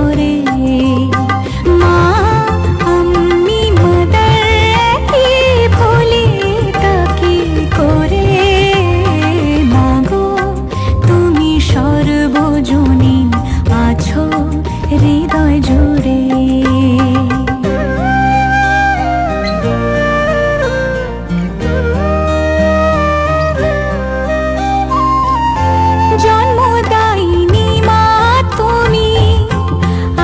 করে। মা আম্মি মাদার কি ভুলি তা কি করে। মাগো তুমি সর্বজনীন আছো হৃদয় জুড়ে। জন্মদায়িনী মা তুমি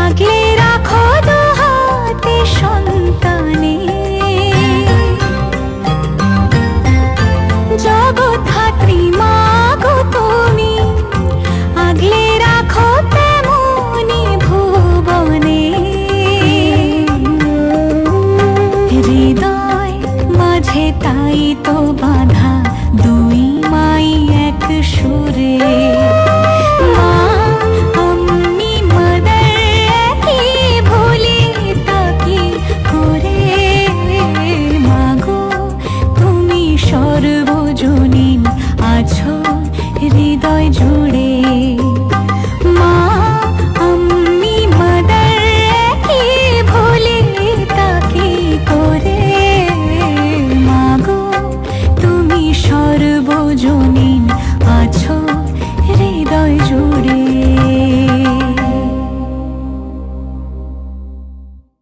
আগলে রাখো দুহাতে সন্তানে। জগৎধাত্রী মা গো তুমি আগলে রাখো তেমনি ভুবনে। হৃদয় মাঝে তাই তো বাঁধা দুই মাই এক সুরে। মা আম্মি মাদার কি ভুলি তা কি করে। মাগো তুমি সর্বজনীন আছো হৃদয় জুড়ে। মা আম্মি মাদার কি ভুলি তা কি করে। মাগো তুমি সর্বজনীন